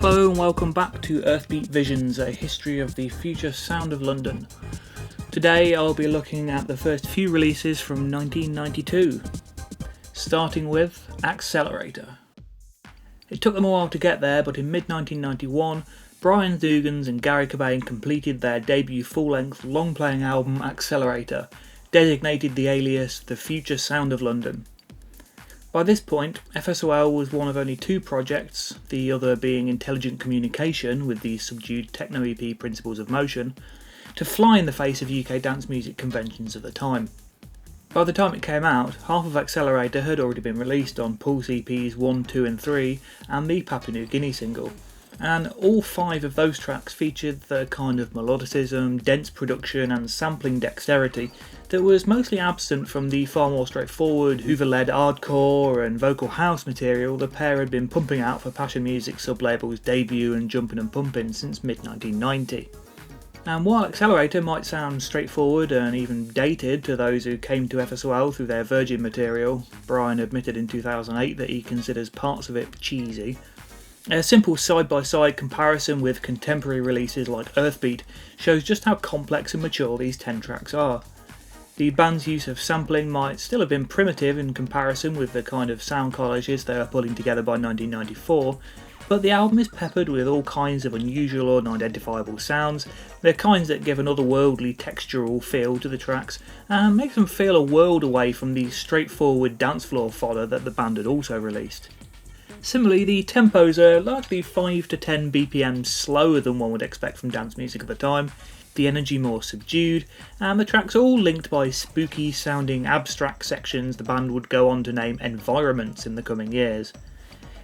Hello and welcome back to Earthbeat Visions, a history of the future sound of London. Today I'll be looking at the first few releases from 1992, starting with Accelerator. It took them a while to get there, but in mid-1991, Brian Dougans and Garry Cobain completed their debut full-length, long-playing album Accelerator, designated the alias The Future Sound of London. By this point, FSOL was one of only two projects, the other being Intelligent Communication with the subdued techno-EP Principles of Motion, to fly in the face of UK dance music conventions at the time. By the time it came out, half of Accelerator had already been released on Pulse EPs 1, 2 and 3 and the Papua New Guinea single, and all 5 of those tracks featured the kind of melodicism, dense production and sampling dexterity that was mostly absent from the far more straightforward, Hoover-led hardcore and vocal house material the pair had been pumping out for Passion Music sublabels Debut and Jumpin' and Pumpin' since mid-1990. And while Accelerator might sound straightforward and even dated to those who came to FSOL through their Virgin material, Brian admitted in 2008 that he considers parts of it cheesy, a simple side-by-side comparison with contemporary releases like Earthbeat shows just how complex and mature these 10 tracks are. The band's use of sampling might still have been primitive in comparison with the kind of sound collages they were pulling together by 1994, but the album is peppered with all kinds of unusual or unidentifiable sounds, the kinds that give an otherworldly textural feel to the tracks and make them feel a world away from the straightforward dance floor fodder that the band had also released. Similarly, the tempos are largely 5 to 10 BPM slower than one would expect from dance music at the time, the energy more subdued, and the tracks are all linked by spooky sounding abstract sections the band would go on to name environments in the coming years.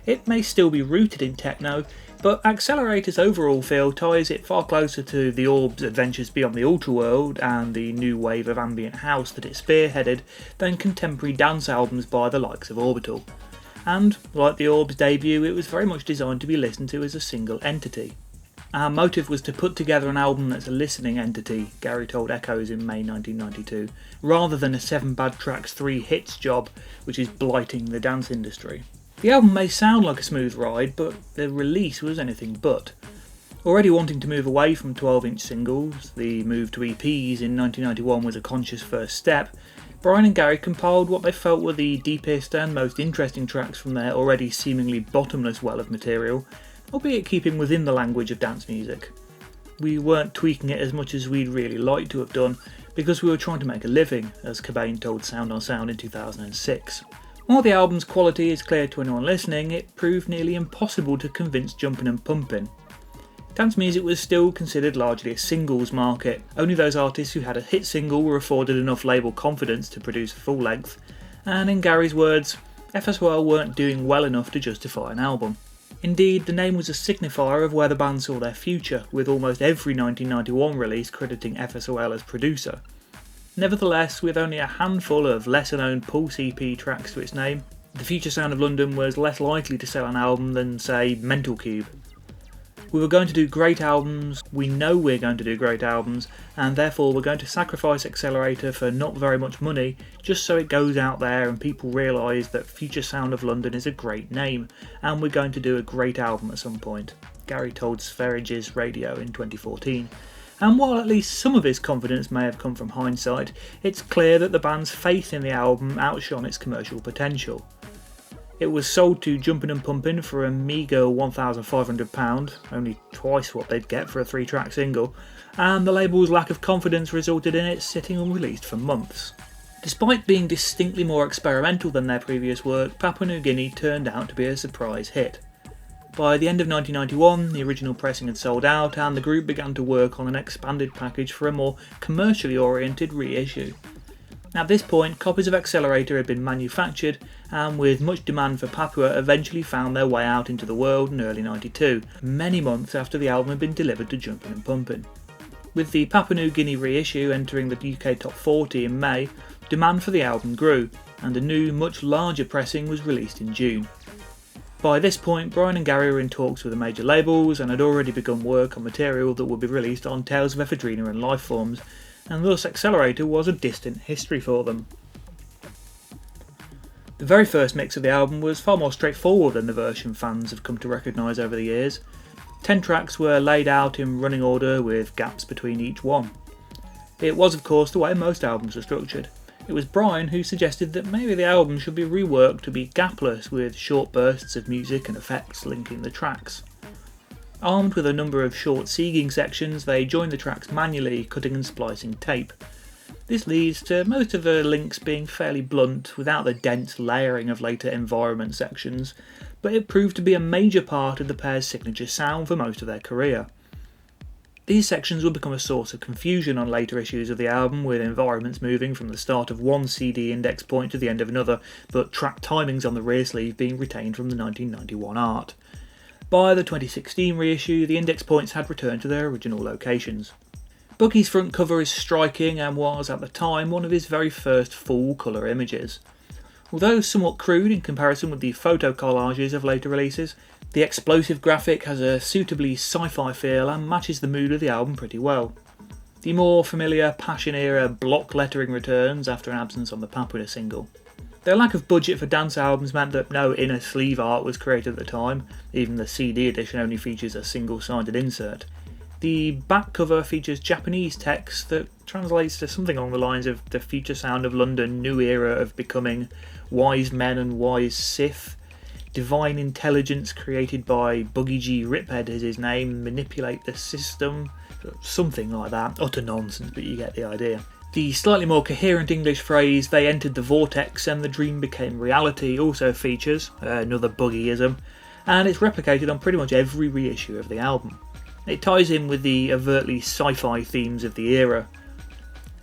It may still be rooted in techno, but Accelerator's overall feel ties it far closer to The Orb's adventures beyond the Ultraworld and the new wave of ambient house that it spearheaded than contemporary dance albums by the likes of Orbital. And, like The Orb's debut, it was very much designed to be listened to as a single entity. Our motive was to put together an album that's a listening entity, Garry told Echoes in May 1992, rather than a 7 bad tracks 3 hits job, which is blighting the dance industry. The album may sound like a smooth ride, but the release was anything but. Already wanting to move away from 12-inch singles, the move to EPs in 1991 was a conscious first step. Brian and Garry compiled what they felt were the deepest and most interesting tracks from their already seemingly bottomless well of material, albeit keeping within the language of dance music. We weren't tweaking it as much as we'd really like to have done, because we were trying to make a living, as Cobain told Sound on Sound in 2006. While the album's quality is clear to anyone listening, it proved nearly impossible to convince Jumpin' and Pumpin'. Dance music was still considered largely a singles market. Only those artists who had a hit single were afforded enough label confidence to produce a full length, and in Garry's words, FSOL weren't doing well enough to justify an album. Indeed, the name was a signifier of where the band saw their future, with almost every 1991 release crediting FSOL as producer. Nevertheless, with only a handful of lesser-known Pulse EP tracks to its name, The Future Sound of London was less likely to sell an album than, say, Mental Cube. We were going to do great albums, we know we're going to do great albums, and therefore we're going to sacrifice Accelerator for not very much money, just so it goes out there and people realise that Future Sound of London is a great name, and we're going to do a great album at some point, Garry told Sveriges Radio in 2014. And while at least some of his confidence may have come from hindsight, it's clear that the band's faith in the album outshone its commercial potential. It was sold to Jumpin' and Pumpin' for a meagre £1,500, only twice what they'd get for a 3-track single, and the label's lack of confidence resulted in it sitting unreleased for months. Despite being distinctly more experimental than their previous work, Papua New Guinea turned out to be a surprise hit. By the end of 1991, the original pressing had sold out, and the group began to work on an expanded package for a more commercially oriented reissue. At this point, copies of Accelerator had been manufactured, and with much demand for Papua, eventually found their way out into the world in early '92, many months after the album had been delivered to Jumpin' and Pumpin'. With the Papua New Guinea reissue entering the UK Top 40 in May, demand for the album grew, and a new, much larger pressing was released in June. By this point, Brian and Garry were in talks with the major labels and had already begun work on material that would be released on Tales of Ephedrina and Lifeforms, and thus Accelerator was a distant history for them. The very first mix of the album was far more straightforward than the version fans have come to recognise over the years. 10 tracks were laid out in running order with gaps between each one. It was of course the way most albums are structured. It was Brian who suggested that maybe the album should be reworked to be gapless, with short bursts of music and effects linking the tracks. Armed with a number of short seeging sections, they joined the tracks manually, cutting and splicing tape. This leads to most of the links being fairly blunt, without the dense layering of later environment sections, but it proved to be a major part of the pair's signature sound for most of their career. These sections would become a source of confusion on later issues of the album, with environments moving from the start of one CD index point to the end of another, but track timings on the rear sleeve being retained from the 1991 art. By the 2016 reissue, the index points had returned to their original locations. Boogie's front cover is striking and was, at the time, one of his very first full-colour images. Although somewhat crude in comparison with the photo collages of later releases, the explosive graphic has a suitably sci-fi feel and matches the mood of the album pretty well. The more familiar Passion-era block lettering returns after an absence on the Papua single. Their lack of budget for dance albums meant that no inner sleeve art was created at the time, even the CD edition only features a single-sided insert. The back cover features Japanese text that translates to something along the lines of "The future sound of London, new era of becoming, wise men and wise Sith, divine intelligence created by Boogie G Riphead is his name, manipulate the system," something like that. Utter nonsense, but you get the idea. The slightly more coherent English phrase "they entered the vortex and the dream became reality" also features, another Boogieism, and it's replicated on pretty much every reissue of the album. It ties in with the overtly sci-fi themes of the era.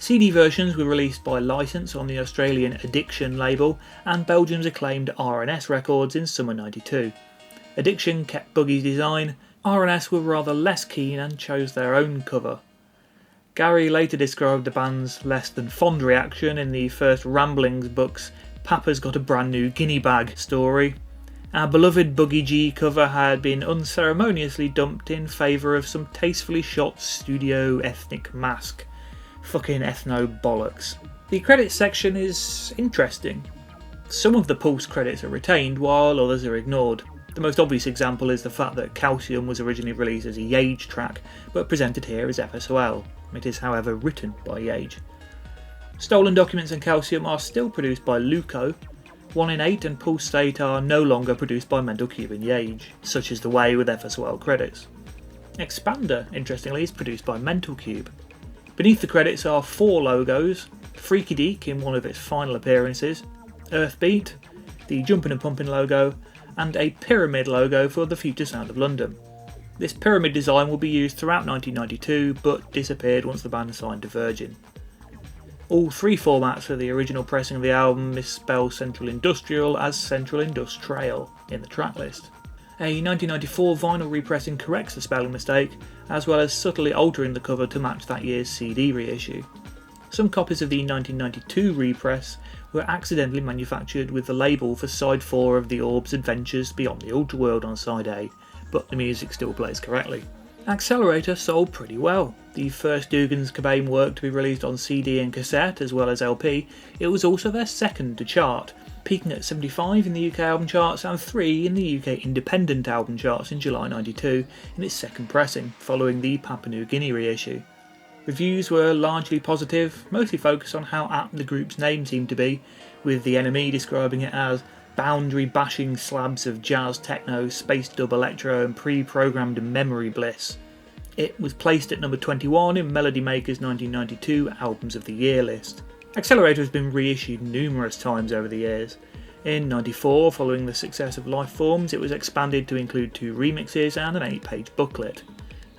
CD versions were released by license on the Australian Addiction label and Belgium's acclaimed R&S Records in summer '92. Addiction kept Boogie's design, R&S were rather less keen and chose their own cover. Garry later described the band's less than fond reaction in the first Ramblings book's "Papa's Got a Brand New Guinea Bag" story. Our beloved Boogie G cover had been unceremoniously dumped in favour of some tastefully shot studio ethnic mask. Fucking ethno bollocks. The credits section is interesting. Some of the Pulse credits are retained while others are ignored. The most obvious example is the fact that Calcium was originally released as a Yage track, but presented here as FSOL. It is however written by Yage. Stolen Documents and Calcium are still produced by Luco. 1 in 8 and Pulse State are no longer produced by Mental Cube and Yage, such is the way with FSOL credits. Expander, interestingly, is produced by Mental Cube. Beneath the credits are 4 logos: Freaky Deek in one of its final appearances, Earthbeat, the Jumpin' and Pumpin' logo, and a pyramid logo for the future sound of London. This pyramid design will be used throughout 1992, but disappeared once the band signed to Virgin. All 3 formats of the original pressing of the album misspell Central Industrial as Central Industrail in the tracklist. A 1994 vinyl repressing corrects the spelling mistake, as well as subtly altering the cover to match that year's CD reissue. Some copies of the 1992 repress were accidentally manufactured with the label for side 4 of The Orb's Adventures Beyond the Ultraworld on side A, but the music still plays correctly. Accelerator sold pretty well. The first Dougans Cobain work to be released on CD and cassette as well as LP, it was also their second to chart, peaking at 75 in the UK album charts and 3 in the UK independent album charts in July '92 in its second pressing, following the Papua New Guinea reissue. Reviews were largely positive, mostly focused on how apt the group's name seemed to be, with The Enemy describing it as boundary-bashing slabs of jazz, techno, space dub electro and pre-programmed memory bliss. It was placed at number 21 in Melody Maker's 1992 Albums of the Year list. Accelerator has been reissued numerous times over the years. In '94, following the success of Lifeforms, it was expanded to include 2 remixes and an 8-page booklet.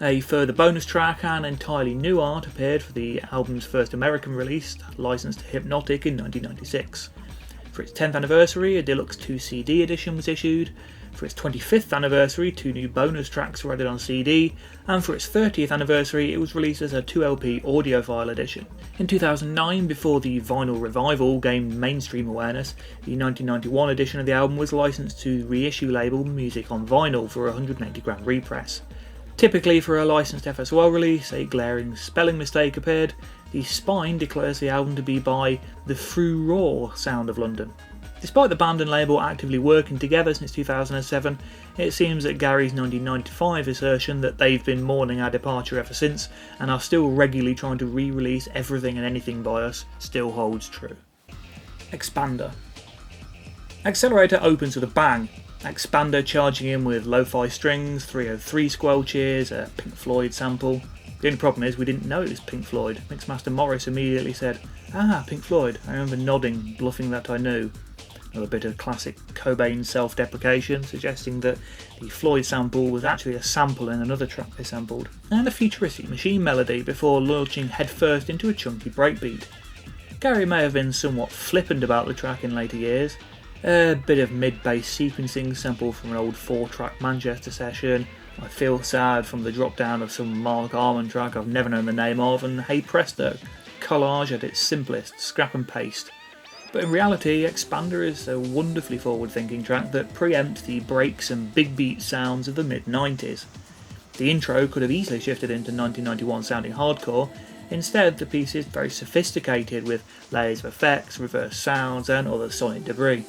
A further bonus track and entirely new art appeared for the album's first American release, licensed to Hypnotic in 1996. For its 10th anniversary, a deluxe 2 CD edition was issued. For its 25th anniversary, 2 new bonus tracks were added on CD, and for its 30th anniversary, it was released as a 2LP audiophile edition. In 2009, before the vinyl revival gained mainstream awareness, the 1991 edition of the album was licensed to reissue label Music on Vinyl for a 180-gram repress. Typically for a licensed FSOL release, a glaring spelling mistake appeared. The spine declares the album to be by the Through Raw Sound of London. Despite the band and label actively working together since 2007, it seems that Garry's 1995 assertion that they've been mourning our departure ever since and are still regularly trying to re-release everything and anything by us still holds true. Expander. Accelerator opens with a bang, Expander charging in with lo-fi strings, 303 squelches, a Pink Floyd sample. The only problem is we didn't know it was Pink Floyd. Mixmaster Morris immediately said, "Ah, Pink Floyd." I remember nodding, bluffing that I knew. Another bit of classic Cobain self-deprecation, suggesting that the Floyd sample was actually a sample in another track they sampled, and a futuristic machine melody before launching headfirst into a chunky breakbeat. Garry may have been somewhat flippant about the track in later years. A bit of mid-bass sequencing sample from an old 4-track Manchester session, I Feel Sad from the drop-down of some Mark Arman track I've never known the name of, and hey presto, collage at its simplest, scrap and paste. But in reality, Expander is a wonderfully forward-thinking track that preempts the breaks and big beat sounds of the mid-90s. The intro could have easily shifted into 1991 sounding hardcore. Instead, the piece is very sophisticated with layers of effects, reverse sounds and other sonic debris.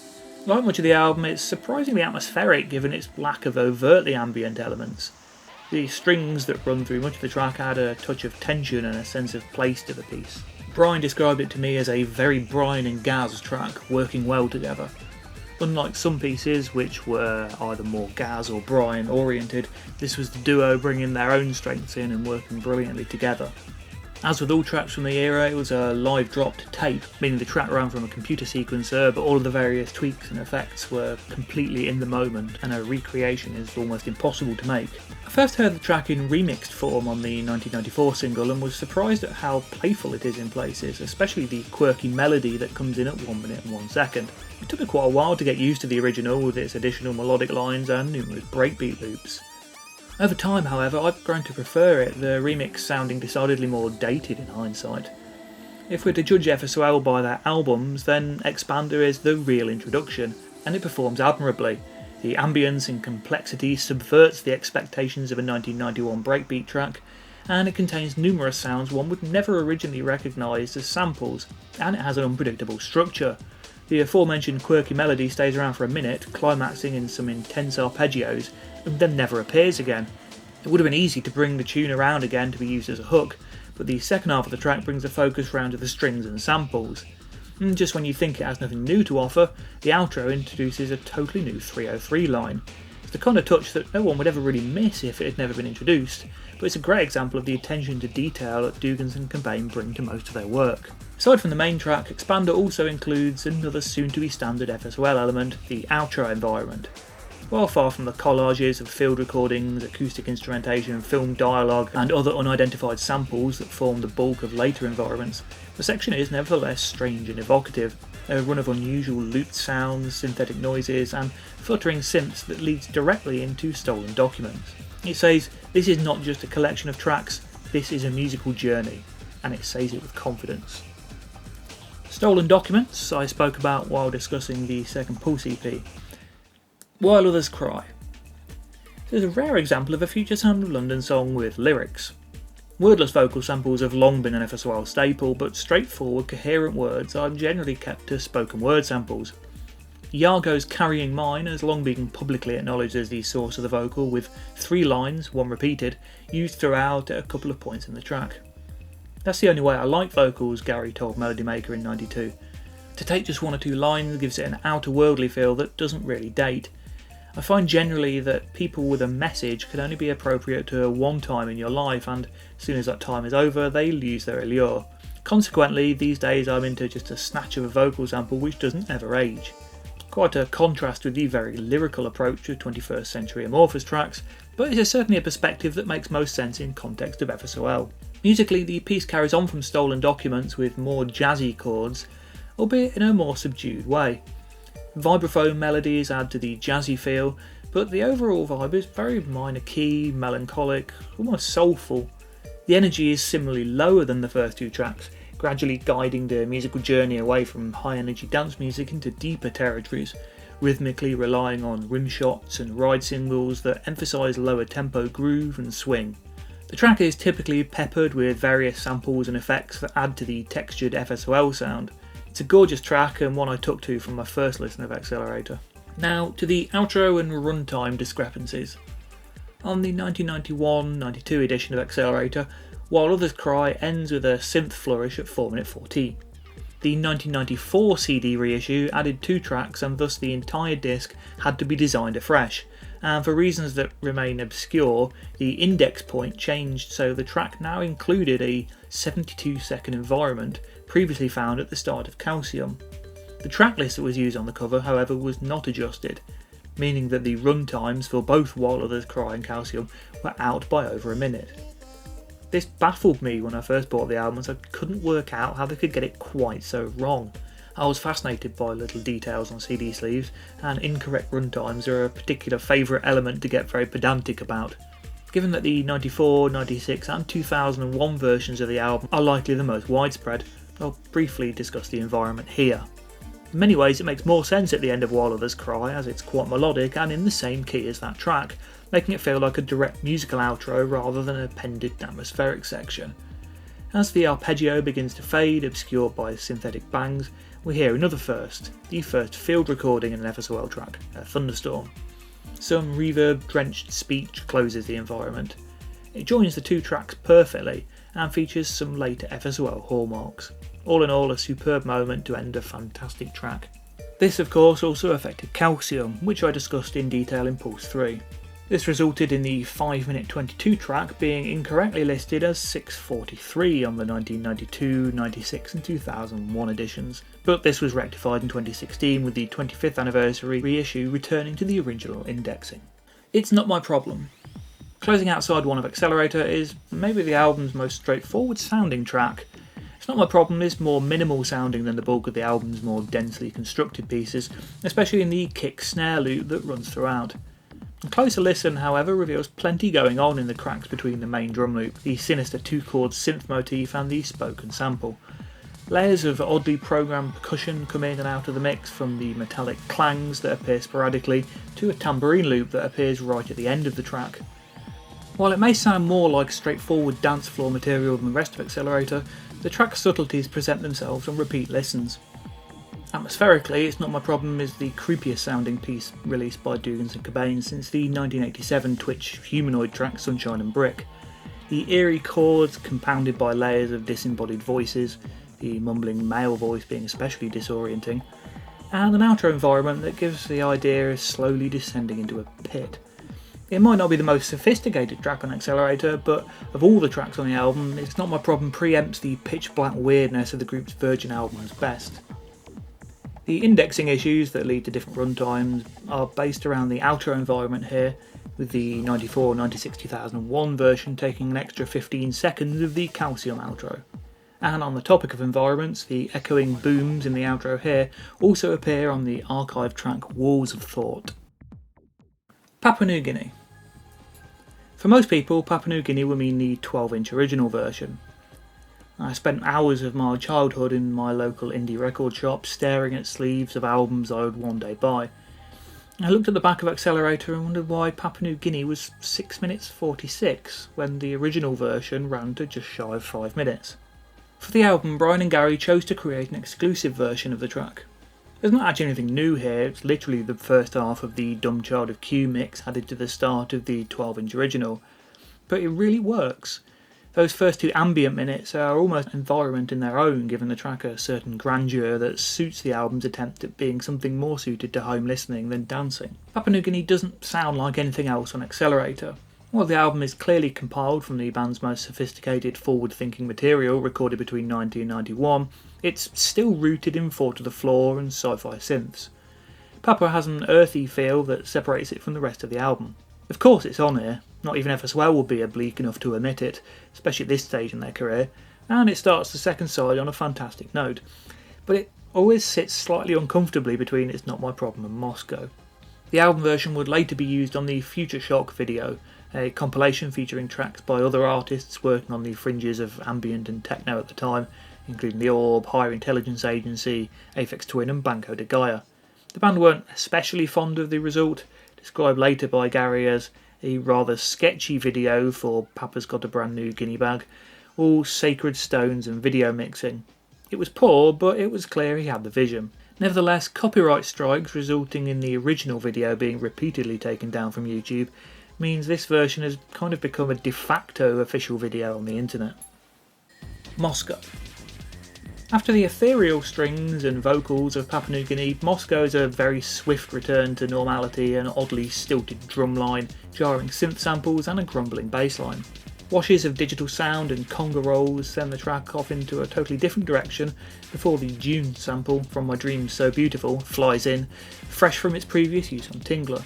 Like much of the album, it's surprisingly atmospheric given its lack of overtly ambient elements. The strings that run through much of the track add a touch of tension and a sense of place to the piece. Brian described it to me as a very Brian and Gaz track, working well together. Unlike some pieces which were either more Gaz or Brian oriented, this was the duo bringing their own strengths in and working brilliantly together. As with all tracks from the era, it was a live dropped tape, meaning the track ran from a computer sequencer, but all of the various tweaks and effects were completely in the moment, and a recreation is almost impossible to make. I first heard the track in remixed form on the 1994 single and was surprised at how playful it is in places, especially the quirky melody that comes in at 1 minute and 1 second. It took me quite a while to get used to the original with its additional melodic lines and numerous breakbeat loops. Over time, however, I've grown to prefer it, the remix sounding decidedly more dated in hindsight. If we're to judge FSOL by their albums, then Expander is the real introduction, and it performs admirably. The ambience and complexity subverts the expectations of a 1991 breakbeat track, and it contains numerous sounds one would never originally recognise as samples, and it has an unpredictable structure. The aforementioned quirky melody stays around for a minute, climaxing in some intense arpeggios, and then never appears again. It would have been easy to bring the tune around again to be used as a hook, but the second half of the track brings the focus round to the strings and samples. And just when you think it has nothing new to offer, the outro introduces a totally new 303 line. It's the kind of touch that no one would ever really miss if it had never been introduced, but it's a great example of the attention to detail that Dougans and Cobain bring to most of their work. Aside from the main track, Expander also includes another soon-to-be standard FSOL element, the outro environment. While far from the collages of field recordings, acoustic instrumentation, film dialogue and other unidentified samples that form the bulk of later environments, the section is nevertheless strange and evocative, a run of unusual looped sounds, synthetic noises and fluttering synths that leads directly into Stolen Documents. It says, "This is not just a collection of tracks, this is a musical journey," and it says it with confidence. Stolen Documents I spoke about while discussing the second Pulse EP. While Others Cry. This is a rare example of a future Sound of London song with lyrics. Wordless vocal samples have long been an FSOL staple, but straightforward, coherent words are generally kept to spoken word samples. Yage's Carrying Mine has long been publicly acknowledged as the source of the vocal, with 3 lines, one repeated, used throughout at a couple of points in the track. "That's the only way I like vocals," Garry told Melody Maker in '92. "To take just 1 or 2 lines gives it an outer worldly feel that doesn't really date. I find generally that people with a message can only be appropriate to one time in your life, and as soon as that time is over, they lose their allure. Consequently, these days I'm into just a snatch of a vocal sample which doesn't ever age." Quite a contrast with the very lyrical approach to 21st century Amorphous tracks, but it is certainly a perspective that makes most sense in context of FSOL. Musically, the piece carries on from Stolen Documents with more jazzy chords, albeit in a more subdued way. Vibraphone melodies add to the jazzy feel, but the overall vibe is very minor key, melancholic, almost soulful. The energy is similarly lower than the first 2 tracks, gradually guiding the musical journey away from high energy dance music into deeper territories, rhythmically relying on rim shots and ride singles that emphasise lower tempo groove and swing. The track is typically peppered with various samples and effects that add to the textured FSOL sound. It's a gorgeous track and one I took to from my first listen of Accelerator. Now to the outro and runtime discrepancies. On the 1991-92 edition of Accelerator, While Others Cry ends with a synth flourish at 4:14. The 1994 CD reissue added 2 tracks and thus the entire disc had to be designed afresh, and for reasons that remain obscure, the index point changed so the track now included a 72-second environment previously found at the start of Calcium. The tracklist that was used on the cover, however, was not adjusted, meaning that the run times for both While Others Cry and Calcium were out by over a minute. This baffled me when I first bought the album, as I couldn't work out how they could get it quite so wrong. I was fascinated by little details on CD sleeves, and incorrect runtimes are a particular favourite element to get very pedantic about. Given that the 94, 96 and 2001 versions of the album are likely the most widespread, I'll briefly discuss the environment here. In many ways it makes more sense at the end of While Others Cry, as it's quite melodic and in the same key as that track, making it feel like a direct musical outro rather than an appended atmospheric section. As the arpeggio begins to fade, obscured by synthetic bangs, we hear another first, the first field recording in an FSOL track, a thunderstorm. Some reverb-drenched speech closes the environment. It joins the 2 tracks perfectly and features some later FSOL hallmarks. All in all, a superb moment to end a fantastic track. This of course also affected Calcium, which I discussed in detail in Pulse 3. This resulted in the 5-minute 22 track being incorrectly listed as 6:43 on the 1992, 96 and 2001 editions, but this was rectified in 2016 with the 25th anniversary reissue returning to the original indexing. It's not my problem. Closing out side 1 of Accelerator is maybe the album's most straightforward sounding track. It's not my problem is more minimal sounding than the bulk of the album's more densely constructed pieces, especially in the kick-snare loop that runs throughout. A closer listen, however, reveals plenty going on in the cracks between the main drum loop, the sinister 2-chord synth motif and the spoken sample. Layers of oddly programmed percussion come in and out of the mix, from the metallic clangs that appear sporadically to a tambourine loop that appears right at the end of the track. While it may sound more like straightforward dance floor material than the rest of Accelerator, the track's subtleties present themselves on repeat listens. Atmospherically, It's Not My Problem is the creepiest sounding piece released by Dougans and Cobain since the 1987 Twitch humanoid track Sunshine and Brick. The eerie chords, compounded by layers of disembodied voices, the mumbling male voice being especially disorienting, and an outro environment that gives the idea of slowly descending into a pit. It might not be the most sophisticated track on Accelerator, but of all the tracks on the album, It's Not My Problem preempts the pitch black weirdness of the group's Virgin albums best. The indexing issues that lead to different runtimes are based around the outro environment here, with the 94, 96, 2001 version taking an extra 15 seconds of the Calcium outro. And on the topic of environments, the echoing booms in the outro here also appear on the archive track Walls of Thought. Papua New Guinea. For most people, Papua New Guinea will mean the 12-inch original version. I spent hours of my childhood in my local indie record shop staring at sleeves of albums I would one day buy. I looked at the back of Accelerator and wondered why Papua New Guinea was 6 minutes 46 when the original version ran to just shy of 5 minutes. For the album, Brian and Garry chose to create an exclusive version of the track. There's not actually anything new here, it's literally the first half of the Dumb Child of Q mix added to the start of the 12-inch original, but it really works. Those first 2 ambient minutes are almost an environment in their own, giving the track a certain grandeur that suits the album's attempt at being something more suited to home listening than dancing. Papua New Guinea doesn't sound like anything else on Accelerator. While the album is clearly compiled from the band's most sophisticated forward-thinking material recorded between 1990 and 91, it's still rooted in 4 to the Floor and sci-fi synths. Papua has an earthy feel that separates it from the rest of the album. Of course it's on here, not even FSOL would be oblique enough to omit it, especially at this stage in their career, and it starts the second side on a fantastic note, but it always sits slightly uncomfortably between It's Not My Problem and Moscow. The album version would later be used on the Future Shock video, a compilation featuring tracks by other artists working on the fringes of ambient and techno at the time, including The Orb, Higher Intelligence Agency, Aphex Twin and Banco de Gaia. The band weren't especially fond of the result, described later by Garry as a rather sketchy video for Papa's Got a Brand New Guinea Bag, all sacred stones and video mixing. It was poor, but it was clear he had the vision. Nevertheless, copyright strikes resulting in the original video being repeatedly taken down from YouTube means this version has kind of become a de facto official video on the internet. Moscow. After the ethereal strings and vocals of Papua New Guinea, Moscow is a very swift return to normality, an oddly stilted drumline, jarring synth samples and a grumbling bass line. Washes of digital sound and conga rolls send the track off into a totally different direction before the June sample from My Dreams So Beautiful flies in, fresh from its previous use on Tingler.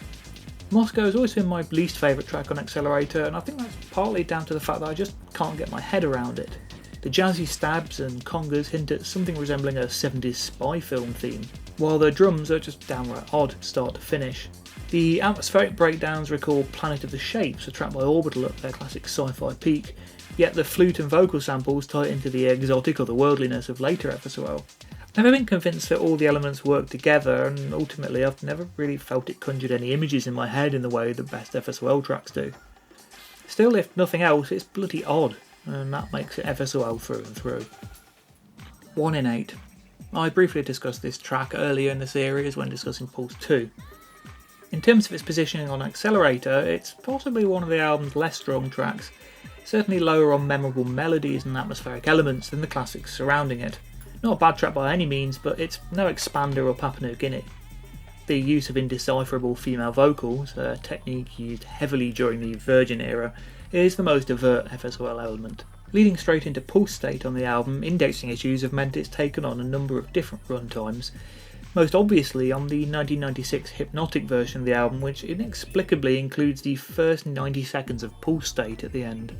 Moscow has always been my least favourite track on Accelerator, and I think that's partly down to the fact that I just can't get my head around it. The jazzy stabs and congas hint at something resembling a 70s spy film theme, while the drums are just downright odd start to finish. The atmospheric breakdowns recall Planet of the Shapes, a track by Orbital at their classic sci-fi peak, yet the flute and vocal samples tie into the exotic otherworldliness of later FSOL. I've never been convinced that all the elements work together, and ultimately I've never really felt it conjured any images in my head in the way the best FSOL tracks do. Still, if nothing else, it's bloody odd, and that makes it FSOL through and through. 1 in 8. I briefly discussed this track earlier in the series when discussing Pulse 2. In terms of its positioning on Accelerator, it's possibly one of the album's less strong tracks, certainly lower on memorable melodies and atmospheric elements than the classics surrounding it. Not a bad track by any means, but it's no Expander or Papua New Guinea. The use of indecipherable female vocals, a technique used heavily during the Virgin era, is the most overt FSOL element. Leading straight into Pulse State on the album, indexing issues have meant it's taken on a number of different runtimes, most obviously on the 1996 Hypnotic version of the album, which inexplicably includes the first 90 seconds of Pulse State at the end.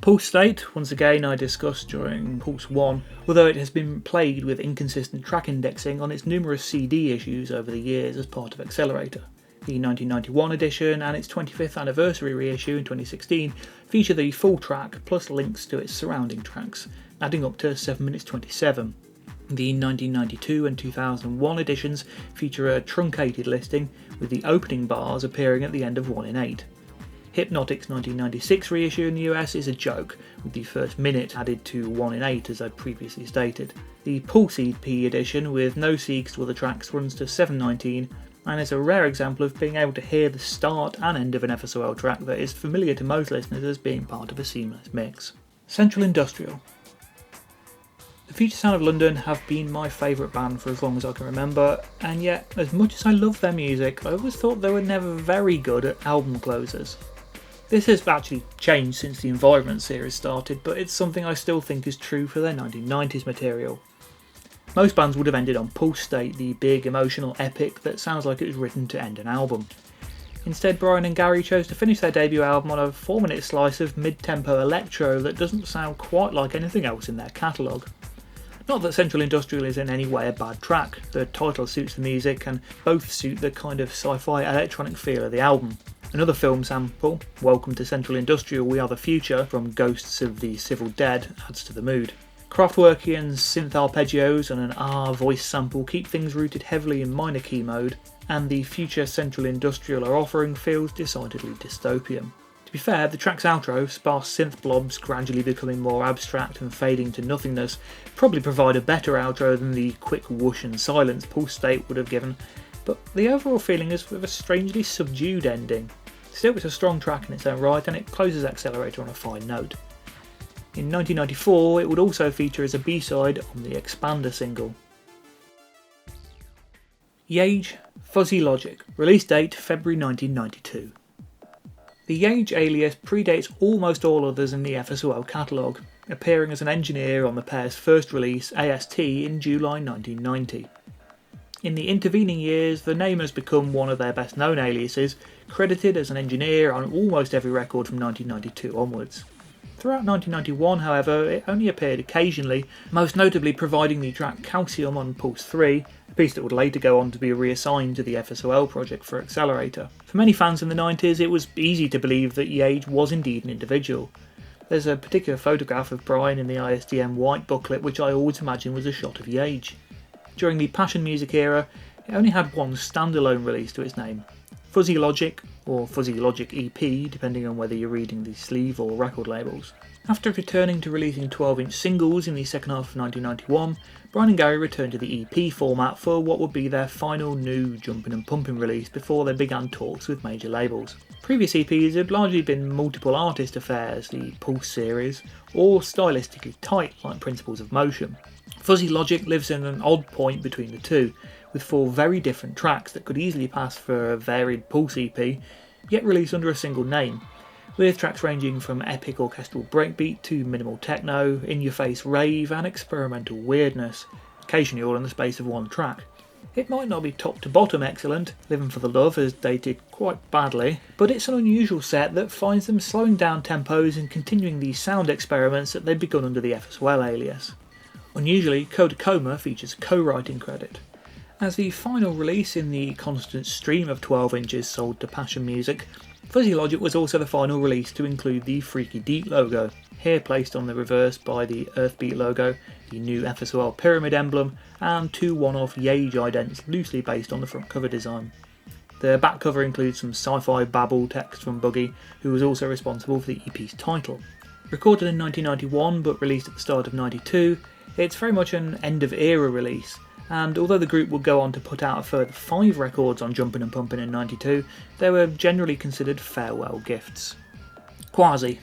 Pulse State, once again I discussed during Pulse 1, although it has been plagued with inconsistent track indexing on its numerous CD issues over the years as part of Accelerator. The 1991 edition and its 25th anniversary reissue in 2016 feature the full track plus links to its surrounding tracks, adding up to 7 minutes 27. The 1992 and 2001 editions feature a truncated listing, with the opening bars appearing at the end of 1 in 8. Hypnotic's 1996 reissue in the US is a joke, with the first minute added to 1 in 8 as I previously stated. The Pulse EP edition, with no seeks to other tracks, runs to 7:19, and is a rare example of being able to hear the start and end of an FSOL track that is familiar to most listeners as being part of a seamless mix. Central Industrial. The Future Sound of London have been my favourite band for as long as I can remember, and yet, as much as I love their music, I always thought they were never very good at album closers. This has actually changed since the Environment series started, but it's something I still think is true for their 1990s material. Most bands would have ended on Pulse State, the big emotional epic that sounds like it was written to end an album. Instead, Brian and Garry chose to finish their debut album on a 4-minute slice of mid-tempo electro that doesn't sound quite like anything else in their catalogue. Not that Central Industrial is in any way a bad track, the title suits the music and both suit the kind of sci-fi electronic feel of the album. Another film sample, Welcome to Central Industrial, We Are the Future, from Ghosts of the Civil Dead, adds to the mood. Kraftwerkian synth arpeggios and an R voice sample keep things rooted heavily in minor key mode, and the future Central Industrial are offering feels decidedly dystopian. To be fair, the track's outro, sparse synth blobs gradually becoming more abstract and fading to nothingness, probably provide a better outro than the quick whoosh and silence Pulse State would have given, but the overall feeling is of a strangely subdued ending. Still, it's a strong track in its own right, and it closes Accelerator on a fine note. In 1994, it would also feature as a B-side on the Expander single. Yage, Fuzzy Logic, release date February 1992. The Yage alias predates almost all others in the FSOL catalogue, appearing as an engineer on the pair's first release, AST, in July 1990. In the intervening years, the name has become one of their best known aliases, credited as an engineer on almost every record from 1992 onwards. Throughout 1991, however, it only appeared occasionally, most notably providing the track Calcium on Pulse 3, a piece that would later go on to be reassigned to the FSOL project for Accelerator. For many fans in the 90s, it was easy to believe that Yage was indeed an individual. There's a particular photograph of Brian in the ISDM white booklet which I always imagined was a shot of Yage. During the Passion Music era, it only had one standalone release to its name, Fuzzy Logic or Fuzzy Logic EP, depending on whether you're reading the sleeve or record labels. After returning to releasing 12-inch singles in the second half of 1991, Brian and Garry returned to the EP format for what would be their final new Jumpin' and Pumpin' release before they began talks with major labels. Previous EPs had largely been multiple artist affairs, the Pulse series, or stylistically tight like Principles of Motion. Fuzzy Logic lives in an odd point between the two, with 4 very different tracks that could easily pass for a varied Pulse EP, yet released under a single name, with tracks ranging from epic orchestral breakbeat to minimal techno, in-your-face rave and experimental weirdness, occasionally all in the space of one track. It might not be top to bottom excellent, Livin' for the Love has dated quite badly, but it's an unusual set that finds them slowing down tempos and continuing the sound experiments that they'd begun under the FSL alias. Unusually, Coda Coma features a co-writing credit. As the final release in the constant stream of 12 inches sold to Passion Music, Fuzzy Logic was also the final release to include the Freaky Deep logo, here placed on the reverse by the Earthbeat logo, the new FSL pyramid emblem, and 2 one-off Yage idents loosely based on the front cover design. The back cover includes some sci-fi babble text from Buggy, who was also responsible for the EP's title. Recorded in 1991 but released at the start of 92, it's very much an end-of-era release, and although the group would go on to put out a further 5 records on Jumpin' and Pumpin' in 92, they were generally considered farewell gifts. Quasi.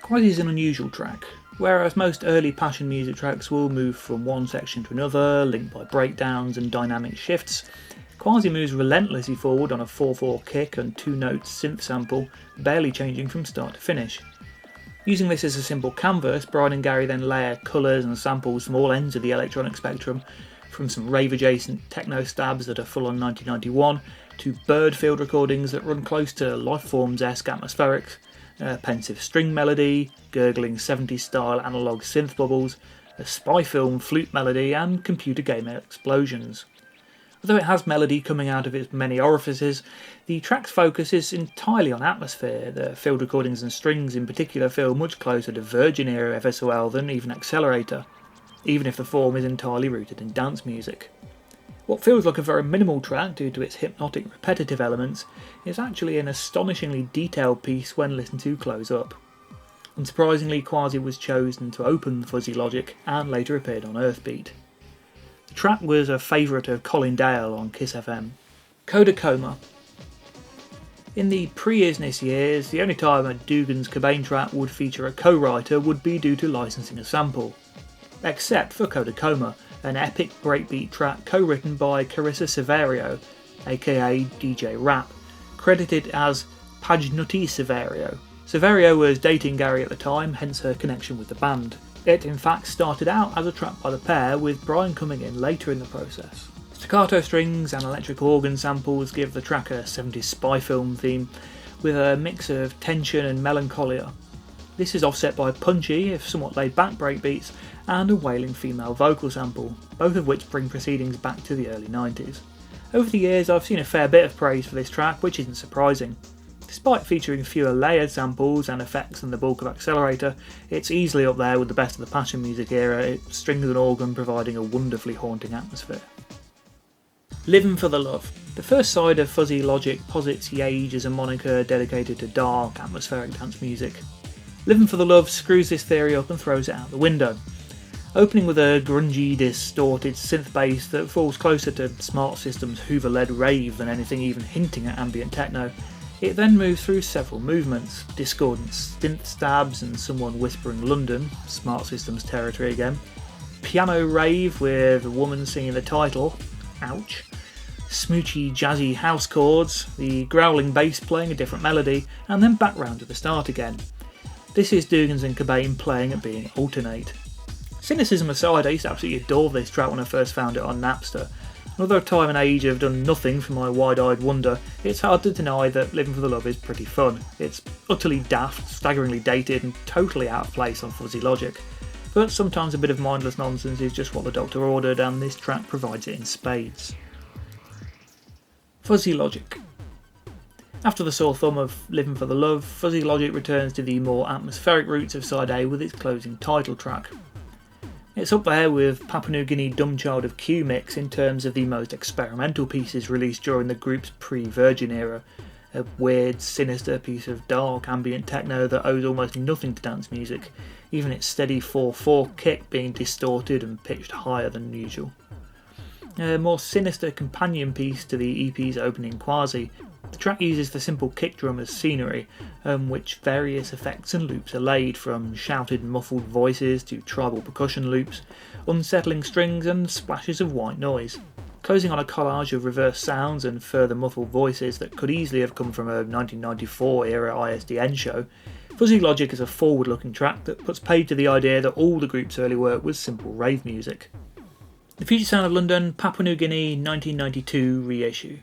Quasi is an unusual track. Whereas most early Passion Music tracks will move from one section to another, linked by breakdowns and dynamic shifts, Quasi moves relentlessly forward on a 4/4 kick and 2-note synth sample, barely changing from start to finish. Using this as a simple canvas, Brian and Garry then layer colours and samples from all ends of the electronic spectrum, from some rave-adjacent techno stabs that are full on 1991, to bird field recordings that run close to Lifeforms-esque atmospherics, a pensive string melody, gurgling 70s-style analogue synth bubbles, a spy film flute melody, and computer game explosions. Although it has melody coming out of its many orifices, the track's focus is entirely on atmosphere. The field recordings and strings in particular feel much closer to Virgin-era FSOL than even Accelerator, even if the form is entirely rooted in dance music. What feels like a very minimal track due to its hypnotic repetitive elements is actually an astonishingly detailed piece when listened to close up. Unsurprisingly, Quasi was chosen to open Fuzzy Logic and later appeared on Earthbeat. The track was a favourite of Colin Dale on Kiss FM. Coda Coma. In the pre-Isness years, the only time a Dougans Cobain track would feature a co-writer would be due to licensing a sample. Except for Coda Coma, an epic breakbeat track co-written by Carissa Severio, aka DJ Rap, credited as Pajnuti Severio. Severio was dating Garry at the time, hence her connection with the band. It in fact started out as a track by the pair, with Brian coming in later in the process. Staccato strings and electric organ samples give the track a 70s spy film theme, with a mix of tension and melancholia. This is offset by punchy, if somewhat laid-back breakbeats, and a wailing female vocal sample, both of which bring proceedings back to the early 90s. Over the years I've seen a fair bit of praise for this track, which isn't surprising. Despite featuring fewer layered samples and effects than the bulk of Accelerator, it's easily up there with the best of the Passion Music era, its strings and organ providing a wonderfully haunting atmosphere. Livin' for the Love. The first side of Fuzzy Logic posits Yage as a moniker dedicated to dark, atmospheric dance music. Livin' for the Love screws this theory up and throws it out the window. Opening with a grungy, distorted synth bass that falls closer to Smart System's Hoover-led rave than anything even hinting at ambient techno, it then moves through several movements, discordant synth stabs and someone whispering London, Smart System's territory again, piano rave with a woman singing the title, ouch, smoochy jazzy house chords, the growling bass playing a different melody, and then back round to the start again. This is Dougans and Cobain playing at being alternate. Cynicism aside, I used to absolutely adore this track when I first found it on Napster. Although time and age have done nothing for my wide-eyed wonder, it's hard to deny that Livin' for the Love is pretty fun. It's utterly daft, staggeringly dated, and totally out of place on Fuzzy Logic. But sometimes a bit of mindless nonsense is just what the doctor ordered, and this track provides it in spades. Fuzzy Logic. After the sore thumb of Livin' for the Love, Fuzzy Logic returns to the more atmospheric roots of Side A with its closing title track. It's up there with Papua New Guinea Dumb Child of Q mix in terms of the most experimental pieces released during the group's pre-Virgin era, a weird, sinister piece of dark ambient techno that owes almost nothing to dance music, even its steady 4/4 kick being distorted and pitched higher than usual. A more sinister companion piece to the EP's opening Quasi, the track uses the simple kick drum as scenery, which various effects and loops are laid, from shouted muffled voices to tribal percussion loops, unsettling strings and splashes of white noise. Closing on a collage of reverse sounds and further muffled voices that could easily have come from a 1994 era ISDN show, Fuzzy Logic is a forward-looking track that puts paid to the idea that all the group's early work was simple rave music. The Future Sound of London, Papua New Guinea, 1992 reissue.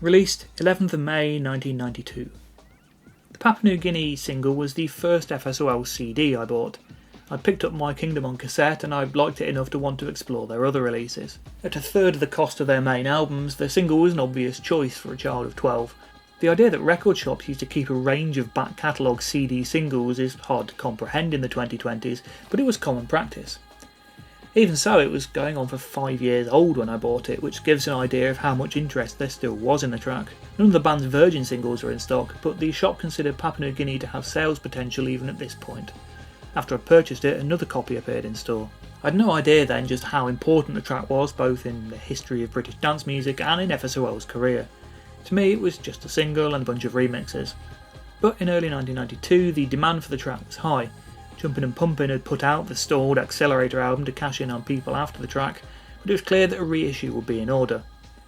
Released 11th of May 1992. The Papua New Guinea single was the first FSOL CD I bought. I picked up My Kingdom on cassette and I liked it enough to want to explore their other releases. At a third of the cost of their main albums, the single was an obvious choice for a child of 12. The idea that record shops used to keep a range of back catalogue CD singles is hard to comprehend in the 2020s, but it was common practice. Even so, it was going on for 5 years old when I bought it, which gives an idea of how much interest there still was in the track. None of the band's virgin singles were in stock, but the shop considered Papua New Guinea to have sales potential even at this point. After I purchased it, another copy appeared in store. I had no idea then just how important the track was, both in the history of British dance music and in FSOL's career. To me, it was just a single and a bunch of remixes. But in early 1992, the demand for the track was high. Jumpin' and Pumpin' had put out the stalled Accelerator album to cash in on people after the track, but it was clear that a reissue would be in order.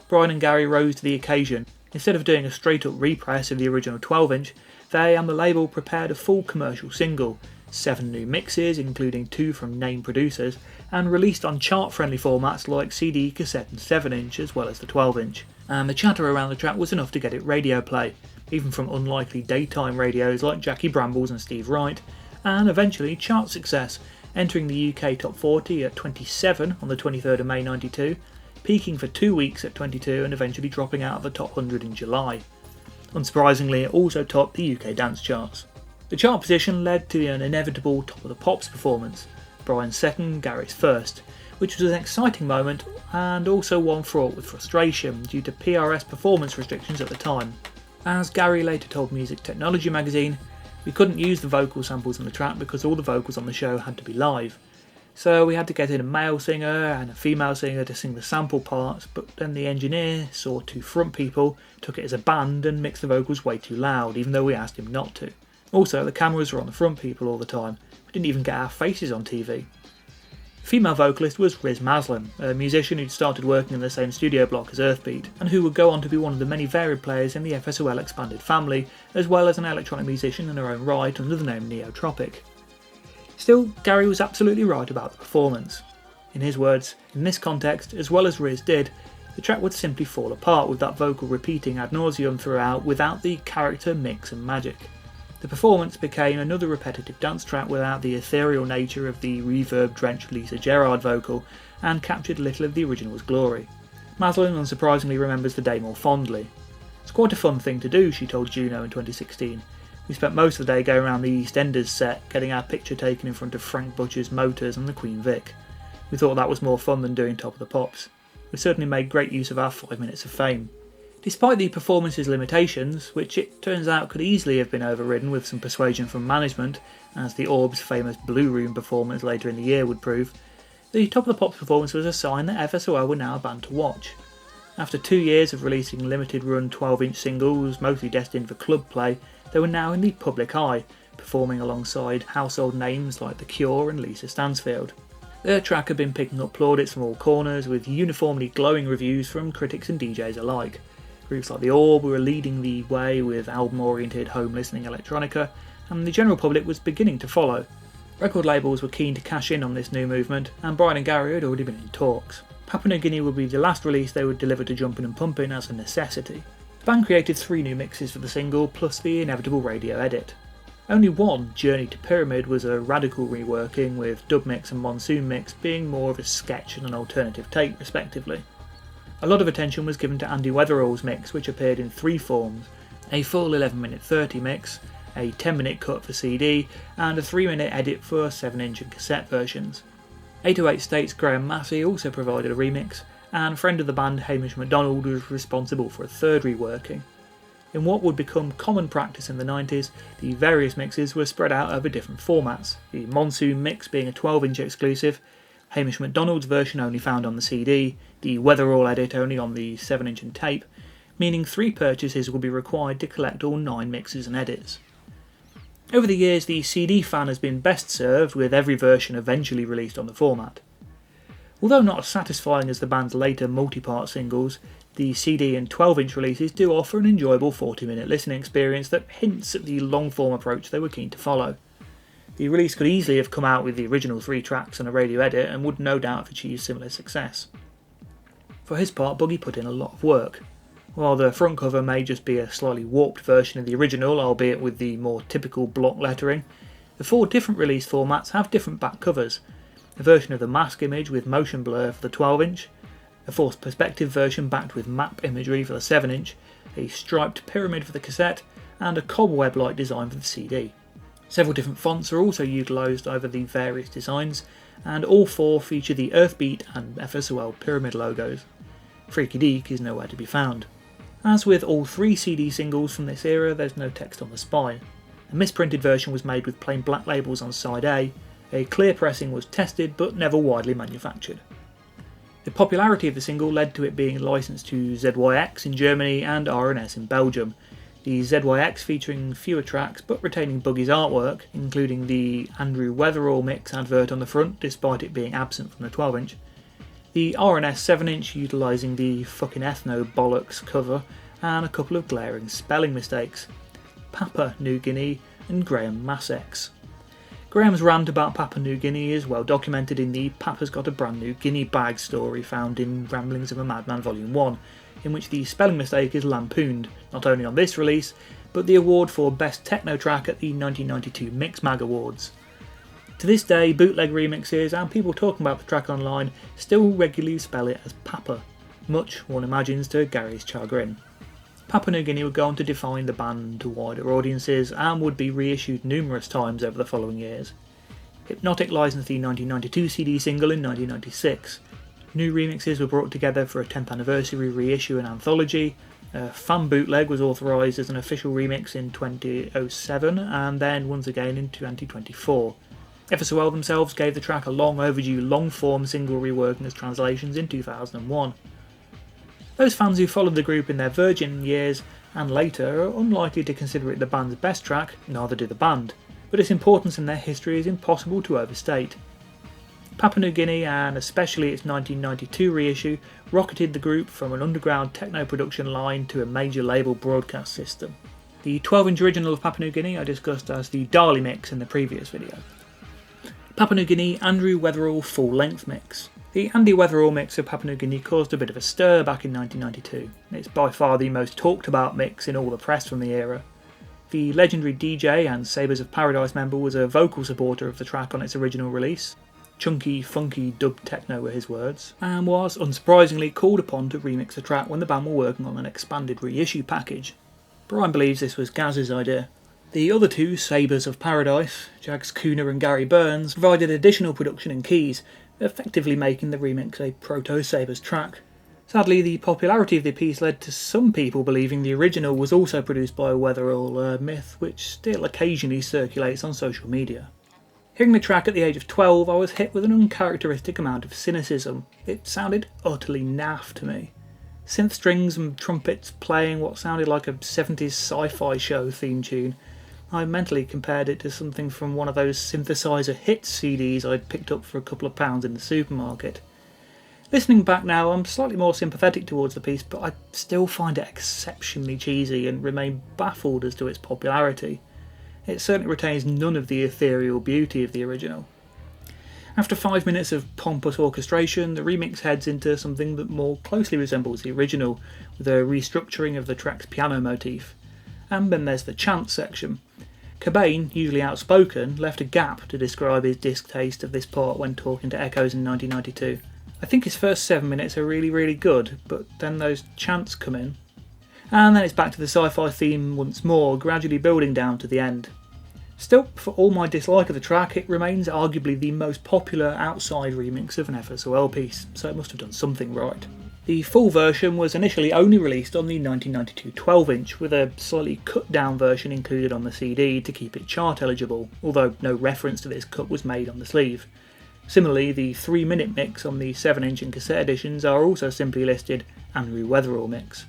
Brian and Garry rose to the occasion. Instead of doing a straight-up repress of the original 12-inch, they and the label prepared a full commercial single, 7 new mixes, including 2 from name producers, and released on chart-friendly formats like CD, cassette and 7-inch, as well as the 12-inch. And the chatter around the track was enough to get it radio play, even from unlikely daytime radios like Jackie Brambles and Steve Wright, and eventually chart success, entering the UK Top 40 at 27 on the 23rd of May 92, peaking for 2 weeks at 22 and eventually dropping out of the top 100 in July. Unsurprisingly, it also topped the UK dance charts. The chart position led to an inevitable Top of the Pops performance, Brian's second, Garry's first, which was an exciting moment and also one fraught with frustration due to PRS performance restrictions at the time. As Garry later told Music Technology magazine, we couldn't use the vocal samples on the track because all the vocals on the show had to be live. So we had to get in a male singer and a female singer to sing the sample parts, but then the engineer saw 2 front people, took it as a band and mixed the vocals way too loud, even though we asked him not to. Also, the cameras were on the front people all the time. We didn't even get our faces on TV. The female vocalist was Riz Maslin, a musician who'd started working in the same studio block as Earthbeat, and who would go on to be one of the many varied players in the FSOL expanded family, as well as an electronic musician in her own right under the name Neotropic. Still, Garry was absolutely right about the performance. In his words, in this context, as well as Riz did, the track would simply fall apart with that vocal repeating ad nauseum throughout without the character, mix and magic. The performance became another repetitive dance track without the ethereal nature of the reverb-drenched Lisa Gerrard vocal, and captured little of the original's glory. Maslin unsurprisingly remembers the day more fondly. It's quite a fun thing to do, she told Juno in 2016. We spent most of the day going around the EastEnders set, getting our picture taken in front of Frank Butcher's Motors and the Queen Vic. We thought that was more fun than doing Top of the Pops. We certainly made great use of our 5 minutes of fame. Despite the performance's limitations, which it turns out could easily have been overridden with some persuasion from management, as the Orb's famous Blue Room performance later in the year would prove, the Top of the Pops performance was a sign that FSOL were now a band to watch. After 2 years of releasing limited-run 12-inch singles, mostly destined for club play, they were now in the public eye, performing alongside household names like The Cure and Lisa Stansfield. Their track had been picking up plaudits from all corners, with uniformly glowing reviews from critics and DJs alike. Groups like The Orb were leading the way with album-oriented home-listening electronica, and the general public was beginning to follow. Record labels were keen to cash in on this new movement, and Brian and Garry had already been in talks. Papua New Guinea would be the last release they would deliver to Jumpin' and Pumpin' as a necessity. The band created 3 new mixes for the single, plus the inevitable radio edit. Only one, Journey to Pyramid, was a radical reworking, with Dub Mix and Monsoon Mix being more of a sketch and an alternative take, respectively. A lot of attention was given to Andy Weatherall's mix, which appeared in 3 forms: a full 11-minute 30 mix, a 10-minute cut for CD, and a 3-minute edit for 7-inch and cassette versions. 808 State's Graham Massey also provided a remix, and friend of the band Hamish MacDonald was responsible for a 3rd reworking. In what would become common practice in the 90s, the various mixes were spread out over different formats, the Monsoon mix being a 12-inch exclusive, Hamish MacDonald's version only found on the CD, the Weatherall edit only on the 7-inch and tape, meaning 3 purchases will be required to collect all 9 mixes and edits. Over the years, the CD fan has been best served with every version eventually released on the format. Although not as satisfying as the band's later multi-part singles, the CD and 12-inch releases do offer an enjoyable 40-minute listening experience that hints at the long-form approach they were keen to follow. The release could easily have come out with the original 3 tracks and a radio edit and would no doubt have achieved similar success. For his part, Buggy put in a lot of work. While the front cover may just be a slightly warped version of the original, albeit with the more typical block lettering, the 4 different release formats have different back covers. A version of the mask image with motion blur for the 12-inch, a forced perspective version backed with map imagery for the 7-inch, a striped pyramid for the cassette, and a cobweb-like design for the CD. Several different fonts are also utilised over the various designs, and all 4 feature the Earthbeat and FSOL pyramid logos. Freaky Deek is nowhere to be found. As with all 3 CD singles from this era, there's no text on the spine. A misprinted version was made with plain black labels on side A clear pressing was tested but never widely manufactured. The popularity of the single led to it being licensed to ZYX in Germany and R&S in Belgium, the ZYX featuring fewer tracks but retaining Buggy's artwork, including the Andrew Weatherall mix advert on the front despite it being absent from the 12-inch, the R&S 7-inch utilising the fucking ethno bollocks cover and a couple of glaring spelling mistakes, Papua New Guinea and Graham Massex. Graham's rant about Papua New Guinea is well documented in the Papa's Got a Brand New Guinea Bag story found in Ramblings of a Madman Volume 1, in which the spelling mistake is lampooned, not only on this release, but the award for Best Techno Track at the 1992 Mixmag Awards. To this day, bootleg remixes and people talking about the track online still regularly spell it as Papa, much, one imagines, to Garry's chagrin. Papua New Guinea would go on to define the band to wider audiences and would be reissued numerous times over the following years. Hypnotic licensed the 1992 CD single in 1996. New remixes were brought together for a 10th anniversary reissue and anthology. A fan bootleg was authorised as an official remix in 2007 and then once again in 2024. FSOL themselves gave the track a long overdue long-form single reworking as translations in 2001. Those fans who followed the group in their virgin years and later are unlikely to consider it the band's best track, neither do the band, but its importance in their history is impossible to overstate. Papua New Guinea, and especially its 1992 reissue, rocketed the group from an underground techno production line to a major label broadcast system. The 12-inch original of Papua New Guinea I discussed as the Dali mix in the previous video. Papua New Guinea Andrew Weatherall full-length mix. The Andy Weatherall mix of Papua New Guinea caused a bit of a stir back in 1992. It's by far the most talked about mix in all the press from the era. The legendary DJ and Sabres of Paradise member was a vocal supporter of the track on its original release. Chunky, funky dub techno were his words, and was, unsurprisingly, called upon to remix the track when the band were working on an expanded reissue package. Brian believes this was Gaz's idea. The other 2 Sabres of Paradise, Jags Cooner and Gary Burns, provided additional production and keys, effectively making the remix a proto-Sabres track. Sadly, the popularity of the piece led to some people believing the original was also produced by Weatherall, a myth which still occasionally circulates on social media. Hearing the track at the age of 12, I was hit with an uncharacteristic amount of cynicism. It sounded utterly naff to me. Synth strings and trumpets playing what sounded like a 70s sci-fi show theme tune. I mentally compared it to something from one of those synthesizer hits CDs I'd picked up for a couple of pounds in the supermarket. Listening back now, I'm slightly more sympathetic towards the piece, but I still find it exceptionally cheesy and remain baffled as to its popularity. It certainly retains none of the ethereal beauty of the original. After 5 minutes of pompous orchestration, the remix heads into something that more closely resembles the original, with a restructuring of the track's piano motif. And then there's the chant section. Cobain, usually outspoken, left a gap to describe his distaste of this part when talking to Echoes in 1992. I think his first 7 minutes are really good, but then those chants come in. And then it's back to the sci-fi theme once more, gradually building down to the end. Still, for all my dislike of the track, it remains arguably the most popular outside remix of an FSOL piece, so it must have done something right. The full version was initially only released on the 1992 12-inch, with a slightly cut-down version included on the CD to keep it chart eligible, although no reference to this cut was made on the sleeve. Similarly, the 3-minute mix on the 7-inch and cassette editions are also simply listed Andrew Weatherall mix.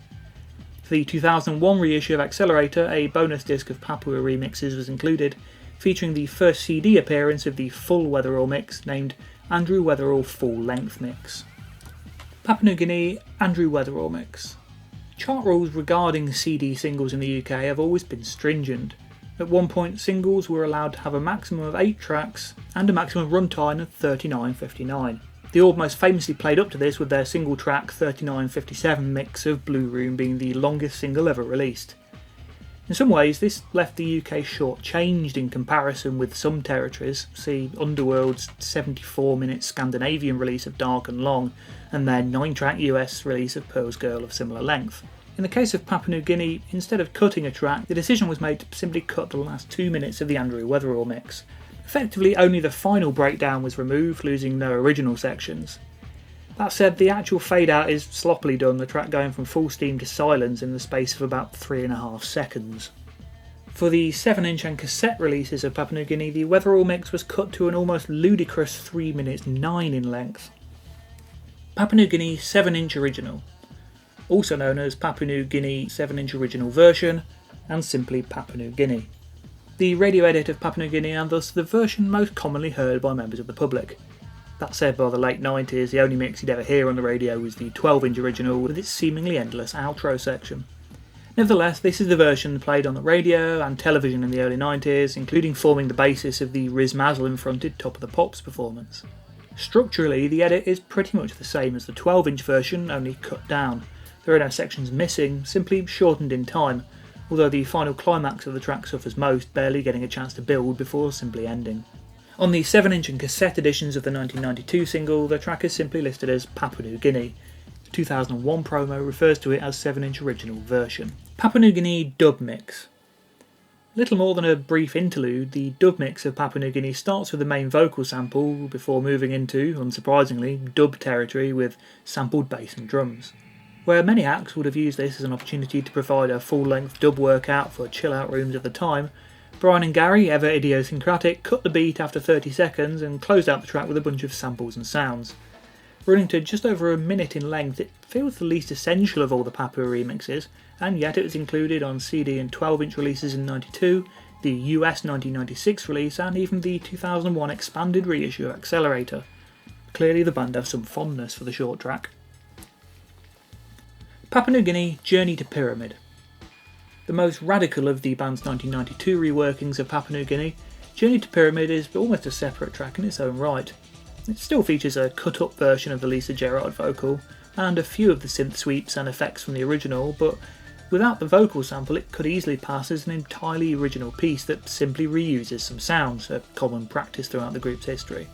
For the 2001 reissue of Accelerator, a bonus disc of Papua remixes was included, featuring the first CD appearance of the full Weatherall mix named Andrew Weatherall Full Length Mix. Papua New Guinea Andrew Weatherall mix. Chart rules regarding CD singles in the UK have always been stringent. At one point, singles were allowed to have a maximum of 8 tracks and a maximum runtime of 39:59. The Orb most famously played up to this with their single track 39:57 mix of Blue Room being the longest single ever released. In some ways, this left the UK short-changed in comparison with some territories, see Underworld's 74-minute Scandinavian release of Dark and Long, and their 9-track US release of Pearl's Girl of similar length. In the case of Papua New Guinea, instead of cutting a track, the decision was made to simply cut the last 2 minutes of the Andrew Weatherall mix. Effectively, only the final breakdown was removed, losing no original sections. That said, the actual fade-out is sloppily done, the track going from full steam to silence in the space of about 3.5 seconds. For the 7-inch and cassette releases of Papua New Guinea, the Weatherall mix was cut to an almost ludicrous 3 minutes 9 in length. Papua New Guinea 7-inch original, also known as Papua New Guinea 7-inch original version, and simply Papua New Guinea. The radio edit of Papua New Guinea, and thus the version most commonly heard by members of the public. That said, by the late 90s, the only mix you'd ever hear on the radio was the 12-inch original with its seemingly endless outro section. Nevertheless, this is the version played on the radio and television in the early 90s, including forming the basis of the Riz Maslin-fronted Top of the Pops performance. Structurally, the edit is pretty much the same as the 12-inch version, only cut down. There are no sections missing, simply shortened in time, although the final climax of the track suffers most, barely getting a chance to build before simply ending. On the 7-inch and cassette editions of the 1992 single, the track is simply listed as Papua New Guinea. The 2001 promo refers to it as 7-inch original version. Papua New Guinea dub mix. Little more than a brief interlude, the dub mix of Papua New Guinea starts with the main vocal sample before moving into, unsurprisingly, dub territory with sampled bass and drums. Where many acts would have used this as an opportunity to provide a full-length dub workout for chill-out rooms at the time, Brian and Garry, ever idiosyncratic, cut the beat after 30 seconds and closed out the track with a bunch of samples and sounds. Running to just over a minute in length, it feels the least essential of all the Papua remixes, and yet it was included on CD and 12-inch releases in 92, the US 1996 release, and even the 2001 expanded reissue of Accelerator. Clearly the band have some fondness for the short track. Papua New Guinea Journey to Pyramid. The most radical of the band's 1992 reworkings of Papua New Guinea, Journey to Pyramid is almost a separate track in its own right. It still features a cut-up version of the Lisa Gerrard vocal, and a few of the synth sweeps and effects from the original, but without the vocal sample it could easily pass as an entirely original piece that simply reuses some sounds, a common practice throughout the group's history.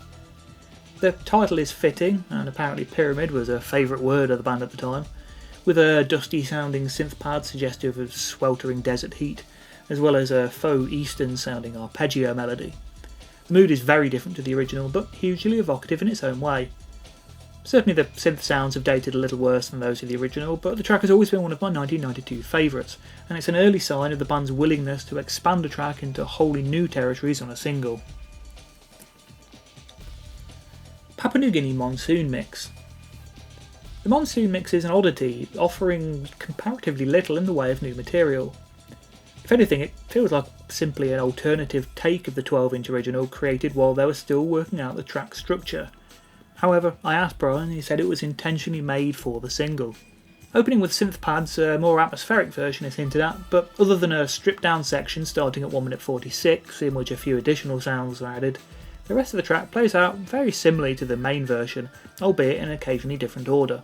The title is fitting, and apparently pyramid was a favourite word of the band at the time, with a dusty-sounding synth pad suggestive of sweltering desert heat, as well as a faux Eastern-sounding arpeggio melody. The mood is very different to the original, but hugely evocative in its own way. Certainly the synth sounds have dated a little worse than those of the original, but the track has always been one of my 1992 favourites, and it's an early sign of the band's willingness to expand a track into wholly new territories on a single. Papua New Guinea Monsoon Mix. The Monsoon Mix is an oddity, offering comparatively little in the way of new material. If anything, it feels like simply an alternative take of the 12-inch original created while they were still working out the track structure. However, I asked Brian and he said it was intentionally made for the single. Opening with synth pads, a more atmospheric version is hinted at, but other than a stripped down section starting at 1 minute 46, in which a few additional sounds are added, the rest of the track plays out very similarly to the main version, albeit in an occasionally different order.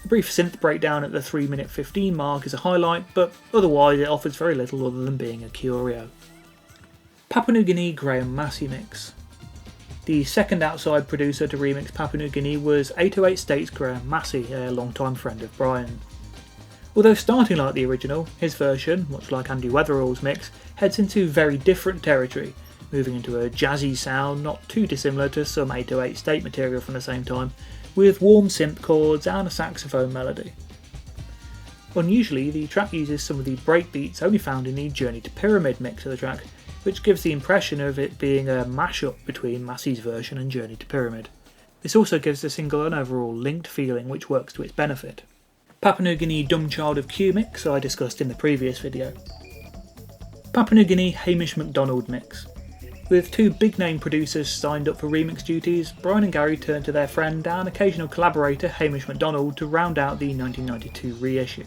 The brief synth breakdown at the 3 minute 15 mark is a highlight, but otherwise it offers very little other than being a curio. Papua New Guinea Graham Massey Mix. The second outside producer to remix Papua New Guinea was 808 State's Graham Massey, a longtime friend of Brian. Although starting like the original, his version, much like Andy Weatherall's mix, heads into very different territory, moving into a jazzy sound not too dissimilar to some 808 State material from the same time, with warm synth chords and a saxophone melody. Unusually, the track uses some of the breakbeats only found in the Journey to Pyramid mix of the track, which gives the impression of it being a mashup between Massey's version and Journey to Pyramid. This also gives the single an overall linked feeling which works to its benefit. Papua New Guinea Dumb Child of Q mix I discussed in the previous video. Papua New Guinea Hamish MacDonald mix. With two big name producers signed up for remix duties, Brian and Garry turned to their friend and occasional collaborator Hamish MacDonald to round out the 1992 reissue.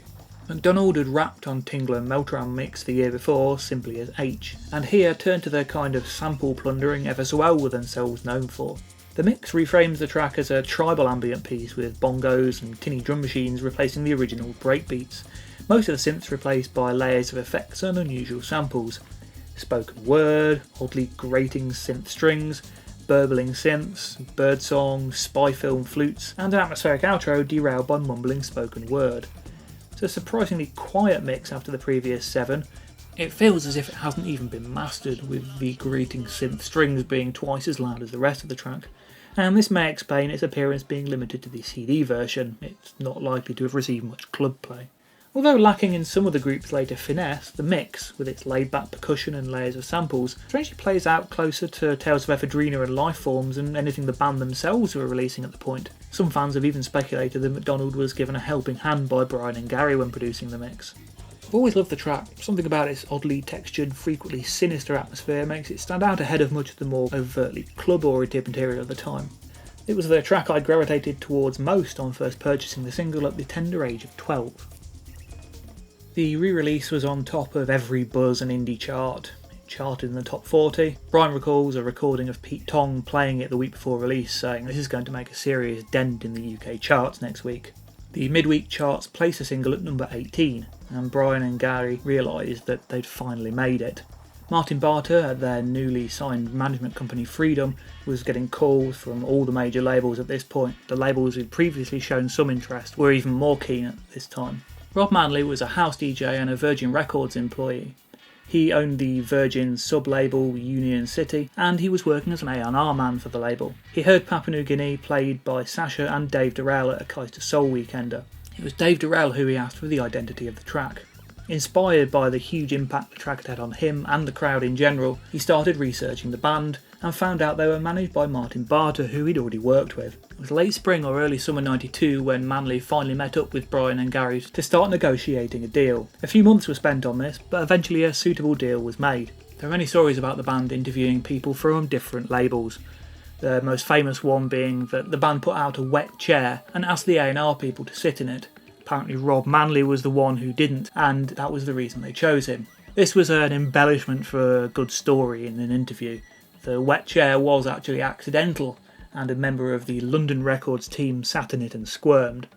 MacDonald had rapped on Tingle and Meltram mix the year before simply as H, and here turned to their kind of sample plundering ever so well were themselves known for. The mix reframes the track as a tribal ambient piece with bongos and tinny drum machines replacing the original breakbeats, most of the synths replaced by layers of effects and unusual samples. Spoken word, oddly grating synth strings, burbling synths, birdsong, spy film flutes, and an atmospheric outro derailed by mumbling spoken word. It's a surprisingly quiet mix after the previous 7. It feels as if it hasn't even been mastered, with the grating synth strings being twice as loud as the rest of the track, and this may explain its appearance being limited to the CD version. It's not likely to have received much club play. Although lacking in some of the group's later finesse, the mix, with its laid-back percussion and layers of samples, strangely plays out closer to Tales of Ephedrina and Lifeforms than anything the band themselves were releasing at the point. Some fans have even speculated that MacDonald was given a helping hand by Brian and Garry when producing the mix. I've always loved the track. Something about its oddly textured, frequently sinister atmosphere makes it stand out ahead of much of the more overtly club-oriented material of the time. It was the track I gravitated towards most on first purchasing the single at the tender age of 12. The re-release was on top of every buzz and indie chart. It charted in the top 40. Brian recalls a recording of Pete Tong playing it the week before release, saying this is going to make a serious dent in the UK charts next week. The midweek charts placed the single at number 18, and Brian and Garry realised that they'd finally made it. Martin Barter, at their newly signed management company Freedom, was getting calls from all the major labels at this point. The labels who'd previously shown some interest were even more keen at this time. Rob Manley was a house DJ and a Virgin Records employee. He owned the Virgin sub-label Union City, and he was working as an A&R man for the label. He heard Papua New Guinea played by Sasha and Dave Durrell at a Kaiser Soul Weekender. It was Dave Durrell who he asked for the identity of the track. Inspired by the huge impact the track had had on him and the crowd in general, he started researching the band and found out they were managed by Martin Barter, who he'd already worked with. It was late spring or early summer '92 when Manley finally met up with Brian and Garry to start negotiating a deal. A few months were spent on this, but eventually a suitable deal was made. There are many stories about the band interviewing people from different labels. The most famous one being that the band put out a wet chair and asked the A&R people to sit in it. Apparently Rob Manley was the one who didn't, and that was the reason they chose him. This was an embellishment for a good story in an interview. The wet chair was actually accidental, and a member of the London Records team sat in it and squirmed.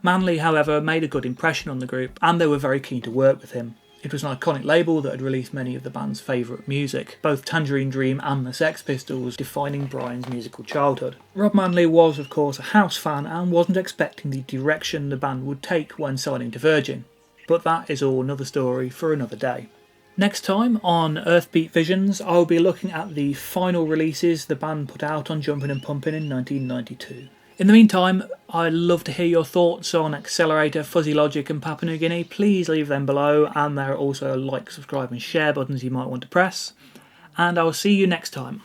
Manley, however, made a good impression on the group, and they were very keen to work with him. It was an iconic label that had released many of the band's favourite music, both Tangerine Dream and the Sex Pistols, defining Brian's musical childhood. Rob Manley was, of course, a House fan and wasn't expecting the direction the band would take when signing to Virgin. But that is all another story for another day. Next time on Earthbeat Visions, I'll be looking at the final releases the band put out on Jumpin' and Pumpin' in 1992. In the meantime, I'd love to hear your thoughts on Accelerator, Fuzzy Logic and Papua New Guinea. Please leave them below, and there are also like, subscribe and share buttons you might want to press. And I'll see you next time.